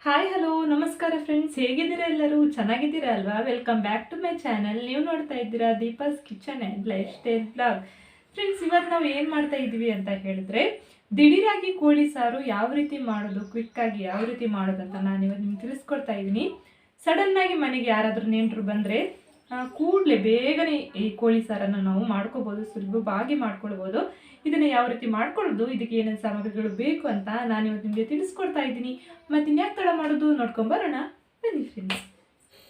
Hi hello ನಮಸ್ಕಾರ friends, ಹೇಗಿದ್ದೀರಾ? ಎಲ್ಲರೂ ಚೆನ್ನಾಗಿದ್ದೀರಾ ಅಲ್ವಾ? Welcome back to my channel. ನೀವು ನೋಡ್ತಾ ಇದ್ದೀರಾ Deepa's kitchen and lifestyle blog. Friends, ಇವತ್ತು ನಾವು ಏನು ಮಾಡ್ತಾ ಇದ್ದೀವಿ ಅಂತ ಹೇಳಿದ್ರೆ, ದಿಢೀರಾಗಿ ಕೋಳಿ ಸಾರು ಯಾವ ರೀತಿ ಮಾಡೋದು, ಕ್ವಿಕ್ಕಾಗಿ ಯಾವ ರೀತಿ ಮಾಡೋದು ಅಂತ ನಾನು ಇವತ್ತು ನಿಮ್ಗೆ ತಿಳಿಸ್ಕೊಡ್ತಾ ಇದ್ದೀನಿ. ಸಡನ್ನಾಗಿ ಮನೆಗೆ ಯಾರಾದರೂ ನೆಂಟರು ಬಂದರೆ ಕೂಡಲೇ ಬೇಗನೆ ಈ ಕೋಳಿ ಸಾರನ್ನು ನಾವು ಮಾಡ್ಕೋಬೋದು, ಸುಲಭವಾಗಿ ಮಾಡ್ಕೊಳ್ಬೋದು. ಇದನ್ನು ಯಾವ ರೀತಿ ಮಾಡ್ಕೊಳ್ಳೋದು, ಇದಕ್ಕೆ ಏನೇನು ಸಾಮಗ್ರಿಗಳು ಬೇಕು ಅಂತ ನಾನು ಇವತ್ತು ನಿಮಗೆ ತಿಳಿಸ್ಕೊಡ್ತಾ ಇದ್ದೀನಿ. ಮತ್ತು ಇನ್ಯಾಕೆ ತಡ ಮಾಡೋದು, ನೋಡ್ಕೊಂಬರೋಣ ಬನ್ನಿ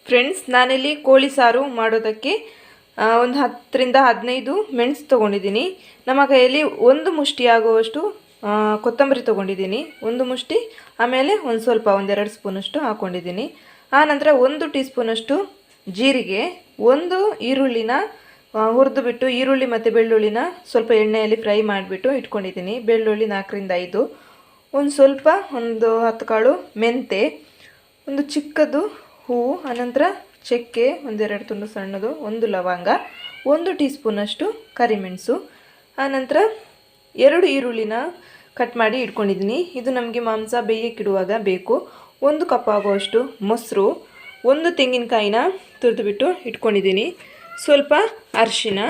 ಫ್ರೆಂಡ್ಸ್. ನಾನಿಲ್ಲಿ ಕೋಳಿ ಸಾರು ಮಾಡೋದಕ್ಕೆ ಒಂದು 10ರಿಂದ 15 ಮೆಣಸು ತೊಗೊಂಡಿದ್ದೀನಿ. ನಮ್ಮ ಕೈಯಲ್ಲಿ ಒಂದು ಮುಷ್ಟಿ ಆಗುವಷ್ಟು ಕೊತ್ತಂಬರಿ ತೊಗೊಂಡಿದ್ದೀನಿ, ಒಂದು ಮುಷ್ಟಿ. ಆಮೇಲೆ ಒಂದು ಸ್ವಲ್ಪ 1-2 ಸ್ಪೂನಷ್ಟು ಹಾಕ್ಕೊಂಡಿದ್ದೀನಿ. ಆನಂತರ 1 ಟೀ ಸ್ಪೂನಷ್ಟು ಜೀರಿಗೆ, ಒಂದು ಈರುಳ್ಳಿನ ಹುರಿದು ಬಿಟ್ಟು, ಈರುಳ್ಳಿ ಮತ್ತು ಬೆಳ್ಳುಳ್ಳಿನ ಸ್ವಲ್ಪ ಎಣ್ಣೆಯಲ್ಲಿ ಫ್ರೈ ಮಾಡಿಬಿಟ್ಟು ಇಟ್ಕೊಂಡಿದ್ದೀನಿ. ಬೆಳ್ಳುಳ್ಳಿ 4ರಿಂದ 5, ಒಂದು ಸ್ವಲ್ಪ 10 ಕಾಳು ಮೆಂತೆ, ಒಂದು ಚಿಕ್ಕದು ಹೂವು, ಆನಂತರ ಚಕ್ಕೆ 1-2 ತುಂಡು ಸಣ್ಣದು, ಒಂದು ಲವಂಗ, 1 ಟೀ ಸ್ಪೂನಷ್ಟು ಕರಿಮೆಣಸು, ಆನಂತರ 2 ಈರುಳ್ಳಿನ ಕಟ್ ಮಾಡಿ ಇಟ್ಕೊಂಡಿದ್ದೀನಿ. ಇದು ನಮಗೆ ಮಾಂಸ ಬೇಯಕ್ಕಿಡುವಾಗ ಬೇಕು. 1 ಕಪ್ ಆಗುವಷ್ಟು ಮೊಸರು, 1 ತೆಂಗಿನಕಾಯಿನ ತುರಿದುಬಿಟ್ಟು ಇಟ್ಕೊಂಡಿದ್ದೀನಿ, ಸ್ವಲ್ಪ ಅರಿಶಿನ,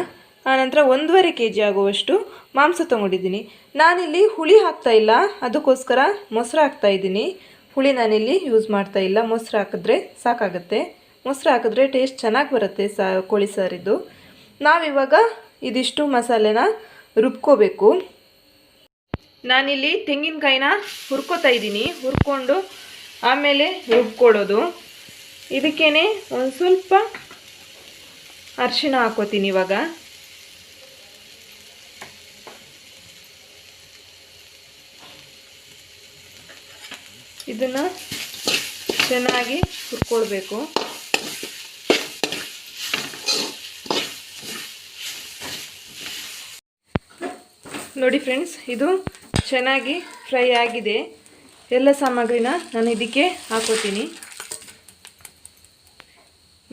ಆನಂತರ 1.5 kg ಆಗುವಷ್ಟು ಮಾಂಸ ತೊಗೊಂಡಿದ್ದೀನಿ. ನಾನಿಲ್ಲಿ ಹುಳಿ ಹಾಕ್ತಾಯಿಲ್ಲ, ಅದಕ್ಕೋಸ್ಕರ ಮೊಸರು ಹಾಕ್ತಾಯಿದ್ದೀನಿ. ಹುಳಿ ನಾನಿಲ್ಲಿ ಯೂಸ್ ಮಾಡ್ತಾಯಿಲ್ಲ, ಮೊಸರು ಹಾಕಿದ್ರೆ ಸಾಕಾಗುತ್ತೆ. ಮೊಸರು ಹಾಕಿದ್ರೆ ಟೇಸ್ಟ್ ಚೆನ್ನಾಗಿ ಬರುತ್ತೆ ಕೋಳಿ ಸಾರಿದ್ದು. ನಾವಿವಾಗ ಇದಿಷ್ಟು ಮಸಾಲೆನ ರುಬ್ಕೋಬೇಕು. ನಾನಿಲ್ಲಿ ತೆಂಗಿನಕಾಯಿನ ಹುರ್ಕೋತಾ ಇದ್ದೀನಿ, ಹುರ್ಕೊಂಡು ಆಮೇಲೆ ರುಬ್ಕೊಳ್ಳೋದು. ಇದಕ್ಕೇನೆ ಒಂದು ಸ್ವಲ್ಪ ಅರಿಶಿನ ಹಾಕೋತೀನಿ. ಇವಾಗ ಇದನ್ನು ಚೆನ್ನಾಗಿ ಹುರ್ಕೊಳ್ಬೇಕು. ನೋಡಿ ಫ್ರೆಂಡ್ಸ್, ಇದು ಚೆನ್ನಾಗಿ ಫ್ರೈ ಆಗಿದೆ. ಎಲ್ಲ ಸಾಮಗ್ರಿನ ನಾನು ಇದಕ್ಕೆ ಹಾಕೋತೀನಿ.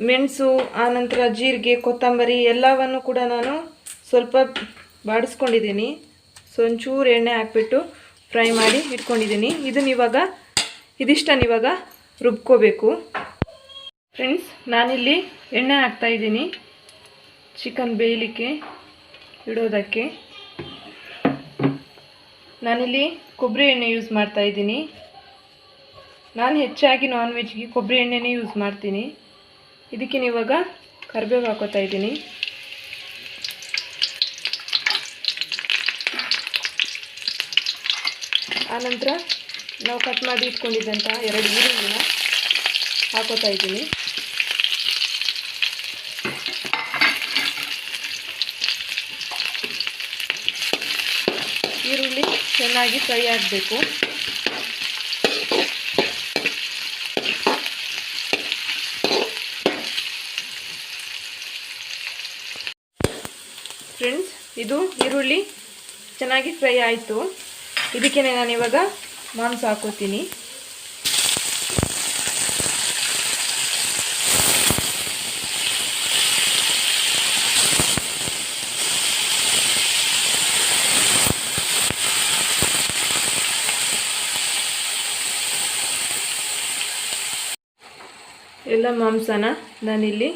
ಮೆಣಸು, ಆನಂತರ ಜೀರಿಗೆ, ಕೊತ್ತಂಬರಿ ಎಲ್ಲವನ್ನು ಕೂಡ ನಾನು ಸ್ವಲ್ಪ ಬಾಡಿಸ್ಕೊಂಡಿದ್ದೀನಿ. ಒಂಚೂರು ಎಣ್ಣೆ ಹಾಕ್ಬಿಟ್ಟು ಫ್ರೈ ಮಾಡಿ ಇಟ್ಕೊಂಡಿದ್ದೀನಿ. ಇದಿಷ್ಟನ್ನು ರುಬ್ಕೋಬೇಕು. ಫ್ರೆಂಡ್ಸ್, ನಾನಿಲ್ಲಿ ಎಣ್ಣೆ ಹಾಕ್ತಾಯಿದ್ದೀನಿ ಚಿಕನ್ ಬೇಯಲಿಕ್ಕೆ ಇಡೋದಕ್ಕೆ. ನಾನಿಲ್ಲಿ ಕೊಬ್ಬರಿ ಎಣ್ಣೆ ಯೂಸ್ ಮಾಡ್ತಾಯಿದ್ದೀನಿ. ನಾನು ಹೆಚ್ಚಾಗಿ ನಾನ್ ವೆಜ್ಗೆ ಕೊಬ್ಬರಿ ಎಣ್ಣೆನೇ ಯೂಸ್ ಮಾಡ್ತೀನಿ. ಇದಕ್ಕೆ ಇವಾಗ ಕರಿಬೇವು ಹಾಕೋತಾ ಇದ್ದೀನಿ. ಆನಂತರ ನಾವು ಕಟ್ ಮಾಡಿ ಇಟ್ಕೊಂಡಿದ್ದಂಥ 2 ಈರುಳ್ಳಿನ ಹಾಕೋತಾ ಇದ್ದೀನಿ. ಈರುಳ್ಳಿ ಚೆನ್ನಾಗಿ ಫ್ರೈ ಆಗಬೇಕು. ಫ್ರೆಂಡ್ಸ್, ಇದು ಈರುಳ್ಳಿ ಚೆನ್ನಾಗಿ ಫ್ರೈ ಆಯಿತು. ಇದಕ್ಕೆ ನಾನಿವಾಗ ಮಾಂಸ ಹಾಕೋತೀನಿ. ಎಲ್ಲ ಮಾಂಸನ ನಾನಿಲ್ಲಿ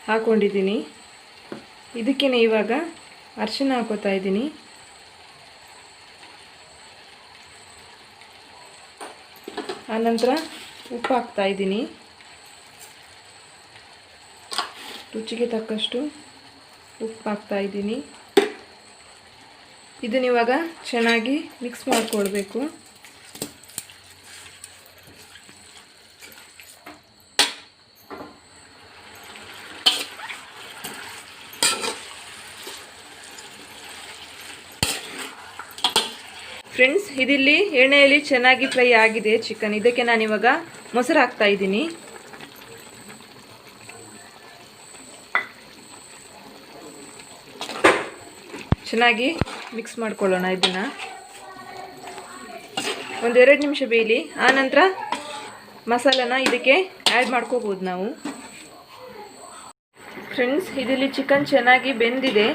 ಹಾಕ್ಕೊಂಡಿದ್ದೀನಿ. ಇದಕ್ಕೆ ಇವಾಗ ಅರಿಶಿನ ಹಾಕೋತಾ ಇದ್ದೀನಿ. ಆನಂತರ ಉಪ್ಪು ಹಾಕ್ತಾ ಇದ್ದೀನಿ, ರುಚಿಗೆ ತಕ್ಕಷ್ಟು ಉಪ್ಪು ಹಾಕ್ತಾ ಇದ್ದೀನಿ. ಇದನ್ನಿವಾಗ ಚೆನ್ನಾಗಿ ಮಿಕ್ಸ್ ಮಾಡಿಕೊಳ್ಬೇಕು. ಫ್ರೆಂಡ್ಸ್, ಇದಿಲ್ಲಿ ಎಣ್ಣೆಯಲ್ಲಿ ಚೆನ್ನಾಗಿ ಫ್ರೈ ಆಗಿದೆ ಚಿಕನ್. ಇದಕ್ಕೆ ನಾನಿವಾಗ ಮೊಸರು ಹಾಕ್ತಾ ಇದ್ದೀನಿ. ಚೆನ್ನಾಗಿ ಮಿಕ್ಸ್ ಮಾಡ್ಕೊಳ್ಳೋಣ. ಇದನ್ನು 1-2 ನಿಮಿಷ ಬೇಯಲಿ. ಆನಂತರ ಮಸಾಲೆನ ಇದಕ್ಕೆ ಆ್ಯಡ್ ಮಾಡ್ಕೋಬೋದು ನಾವು. ಫ್ರೆಂಡ್ಸ್, ಇದಿಲ್ಲಿ ಚಿಕನ್ ಚೆನ್ನಾಗಿ ಬೆಂದಿದೆ.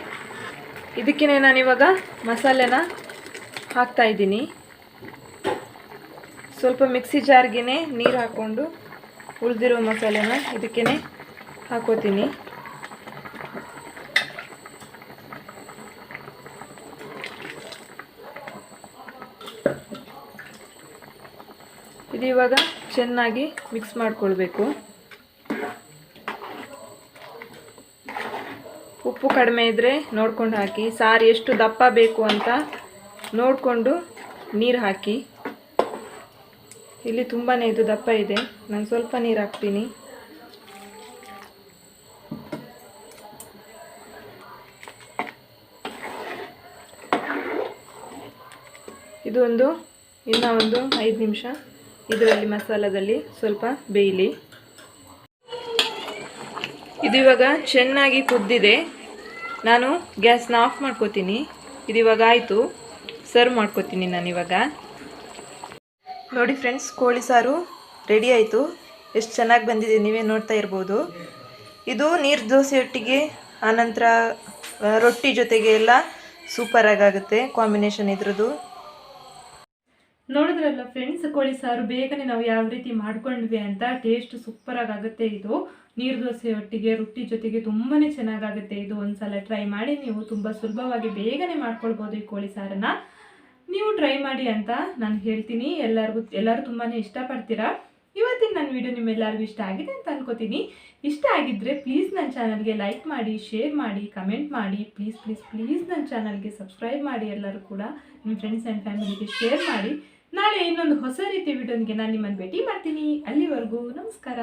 ಇದಕ್ಕೆ ನಾನಿವಾಗ ಮಸಾಲೆನ ಹಾಕ್ತಾ ಇದ್ದೀನಿ. ಸ್ವಲ್ಪ ಮಿಕ್ಸಿ ಜಾರ್ಗೆ ನೀರು ಹಾಕ್ಕೊಂಡು ಉಳಿದಿರೋ ಮಸಾಲೆನ ಇದಕ್ಕೆ ಹಾಕೋತೀನಿ. ಇದು ಇವಾಗ ಚೆನ್ನಾಗಿ ಮಿಕ್ಸ್ ಮಾಡ್ಕೊಳ್ಬೇಕು. ಉಪ್ಪು ಕಡಿಮೆ ಇದ್ದರೆ ನೋಡ್ಕೊಂಡು ಹಾಕಿ. ಸಾರು ಎಷ್ಟು ದಪ್ಪ ಬೇಕು ಅಂತ ನೋಡಿಕೊಂಡು ನೀರು ಹಾಕಿ. ಇಲ್ಲಿ ತುಂಬಾ ಇದು ದಪ್ಪ ಇದೆ, ನಾನು ಸ್ವಲ್ಪ ನೀರು ಹಾಕ್ತೀನಿ. ಇದು ಇನ್ನೂ ಒಂದು 5 ನಿಮಿಷ ಇದರಲ್ಲಿ ಮಸಾಲದಲ್ಲಿ ಸ್ವಲ್ಪ ಬೇಯಲಿ. ಇದು ಇವಾಗ ಚೆನ್ನಾಗಿ ಕುದ್ದಿದೆ. ನಾನು ಗ್ಯಾಸ್ನ ಆಫ್ ಮಾಡ್ಕೋತೀನಿ. ಇದು ಇವಾಗ ಆಯಿತು, ಸರ್ವ್ ಮಾಡ್ಕೋತೀನಿ ನಾನಿವಾಗ. ನೋಡಿ ಫ್ರೆಂಡ್ಸ್, ಕೋಳಿ ಸಾರು ರೆಡಿ ಆಯಿತು. ಎಷ್ಟು ಚೆನ್ನಾಗಿ ಬಂದಿದೆ, ನೀವೇ ನೋಡ್ತಾ ಇರ್ಬೋದು. ಇದು ನೀರು ದೋಸೆಯೊಟ್ಟಿಗೆ ಆನಂತರ ರೊಟ್ಟಿ ಜೊತೆಗೆ ಎಲ್ಲ ಸೂಪರಾಗಿ ಆಗುತ್ತೆ ಕಾಂಬಿನೇಷನ್ ಇದ್ರದ್ದು. ನೋಡಿದ್ರಲ್ಲ ಫ್ರೆಂಡ್ಸ್, ಕೋಳಿ ಸಾರು ಬೇಗನೆ ನಾವು ಯಾವ ರೀತಿ ಮಾಡ್ಕೊಂಡ್ವಿ ಅಂತ. ಟೇಸ್ಟ್ ಸೂಪರಾಗಿ ಆಗುತ್ತೆ. ಇದು ನೀರು ದೋಸೆ ಒಟ್ಟಿಗೆ ರೊಟ್ಟಿ ಜೊತೆಗೆ ತುಂಬಾ ಚೆನ್ನಾಗಾಗುತ್ತೆ. ಇದು ಒಂದ್ಸಲ ಟ್ರೈ ಮಾಡಿ, ನೀವು ತುಂಬ ಸುಲಭವಾಗಿ ಬೇಗನೆ ಮಾಡ್ಕೊಳ್ಬೋದು ಈ ಕೋಳಿ ಸಾರನ್ನ. ನೀವು ಟ್ರೈ ಮಾಡಿ ಅಂತ ನಾನು ಹೇಳ್ತೀನಿ. ಎಲ್ಲರೂ ತುಂಬಾ ಇಷ್ಟಪಡ್ತೀರಾ. ಇವತ್ತಿನ ನನ್ನ ವಿಡಿಯೋ ನಿಮ್ಮೆಲ್ಲರಿಗೂ ಇಷ್ಟ ಆಗಿದೆ ಅಂತ ಅನ್ಕೋತೀನಿ. ಇಷ್ಟ ಆಗಿದ್ದರೆ ಪ್ಲೀಸ್ ನನ್ನ ಚಾನಲ್ಗೆ ಲೈಕ್ ಮಾಡಿ, ಶೇರ್ ಮಾಡಿ, ಕಮೆಂಟ್ ಮಾಡಿ. ಪ್ಲೀಸ್ ಪ್ಲೀಸ್ ಪ್ಲೀಸ್ ನನ್ನ ಚಾನಲ್ಗೆ ಸಬ್ಸ್ಕ್ರೈಬ್ ಮಾಡಿ. ಎಲ್ಲರೂ ಕೂಡ ನಿಮ್ಮ ಫ್ರೆಂಡ್ಸ್ ಆ್ಯಂಡ್ ಫ್ಯಾಮಿಲಿಗೆ ಶೇರ್ ಮಾಡಿ. ನಾಳೆ ಇನ್ನೊಂದು ಹೊಸ ರೀತಿಯ ವಿಡಿಯೋನಿಗೆ ನಾನು ನಿಮ್ಮನ್ನು ಭೇಟಿ ಮಾಡ್ತೀನಿ. ಅಲ್ಲಿವರೆಗೂ ನಮಸ್ಕಾರ.